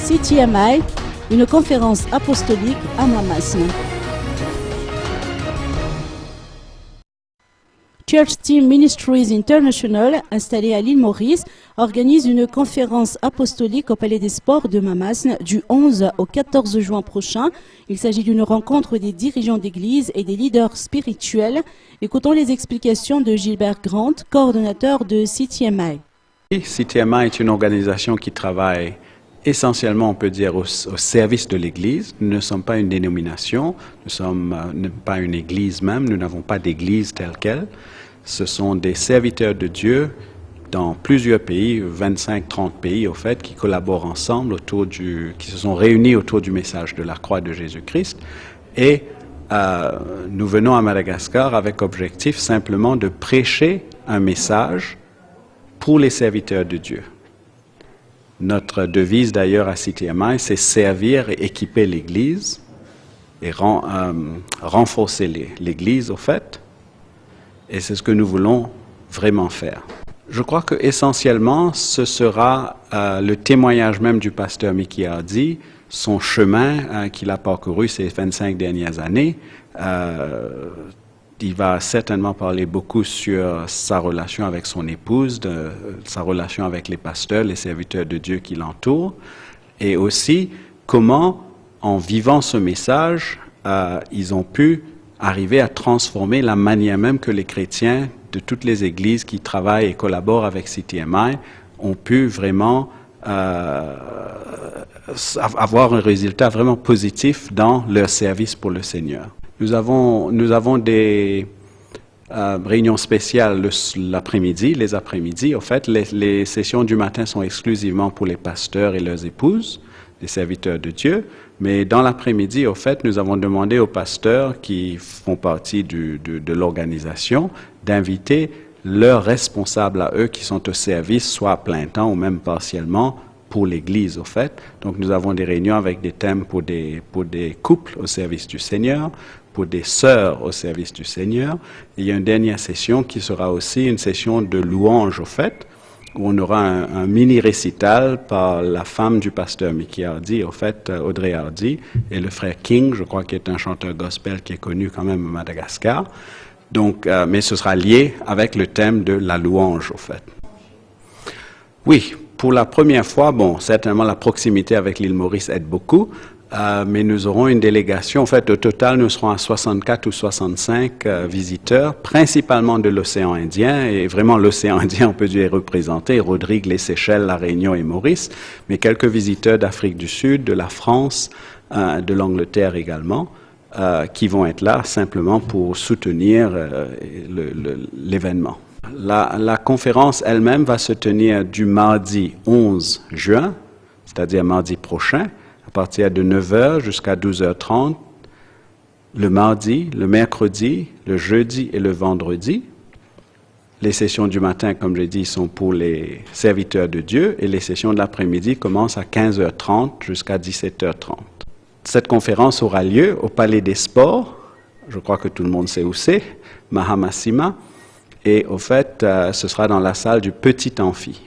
CTMI, une conférence apostolique à Mamasne. Church Team Ministries International, installé à l'île Maurice, organise une conférence apostolique au Palais des Sports de Mamasne du 11 au 14 juin prochain. Il s'agit d'une rencontre des dirigeants d'église et des leaders spirituels. Écoutons les explications de Gilbert Grant, coordonnateur de CTMI. CTMI est une organisation qui travaille essentiellement, on peut dire, au service de l'Église. Nous ne sommes pas une dénomination, nous ne sommes pas une Église même, nous n'avons pas d'Église telle qu'elle. Ce sont des serviteurs de Dieu dans plusieurs pays, 25-30 pays au fait, qui collaborent ensemble, qui se sont réunis autour du message de la croix de Jésus-Christ. Et nous venons à Madagascar avec objectif simplement de prêcher un message pour les serviteurs de Dieu. Notre devise d'ailleurs à CTMI, c'est servir et équiper l'Église et renforcer l'Église au fait. Et c'est ce que nous voulons vraiment faire. Je crois que essentiellement, ce sera le témoignage même du pasteur Mickey Hardy, son chemin qu'il a parcouru ces 25 dernières années. Il va certainement parler beaucoup sur sa relation avec son épouse, sa relation avec les pasteurs, les serviteurs de Dieu qui l'entourent, et aussi comment, en vivant ce message, ils ont pu arriver à transformer la manière même que les chrétiens de toutes les églises qui travaillent et collaborent avec CTMI ont pu vraiment avoir un résultat vraiment positif dans leur service pour le Seigneur. Nous avons des réunions spéciales l'après-midi, les après-midi. En fait, les sessions du matin sont exclusivement pour les pasteurs et leurs épouses, les serviteurs de Dieu. Mais dans l'après-midi, au fait, nous avons demandé aux pasteurs qui font partie de l'organisation d'inviter leurs responsables à eux qui sont au service, soit à plein temps ou même partiellement, pour l'Église, au fait. Donc, nous avons des réunions avec des thèmes pour des couples au service du Seigneur, pour des sœurs au service du Seigneur. Et il y a une dernière session qui sera aussi une session de louange, au fait, où on aura un mini-récital par la femme du pasteur Mickey Hardy, au fait, Audrey Hardy, et le frère King, je crois, qui est un chanteur gospel qui est connu quand même à Madagascar. Donc, mais ce sera lié avec le thème de la louange, au fait. Oui, pour la première fois, bon, certainement la proximité avec l'île Maurice aide beaucoup, mais nous aurons une délégation. En fait, au total, nous serons à 64 ou 65 visiteurs, principalement de l'océan Indien, et vraiment l'océan Indien, on peut dire, est représenté, Rodrigue, les Seychelles, la Réunion et Maurice, mais quelques visiteurs d'Afrique du Sud, de la France, de l'Angleterre également, qui vont être là simplement pour soutenir l'événement. La conférence elle-même va se tenir du mardi 11 juin, c'est-à-dire mardi prochain, à partir de 9h jusqu'à 12h30, le mardi, le mercredi, le jeudi et le vendredi. Les sessions du matin, comme j'ai dit, sont pour les serviteurs de Dieu et les sessions de l'après-midi commencent à 15h30 jusqu'à 17h30. Cette conférence aura lieu au Palais des Sports, je crois que tout le monde sait où c'est, Mahamasima, et au fait, ce sera dans la salle du Petit Amphi.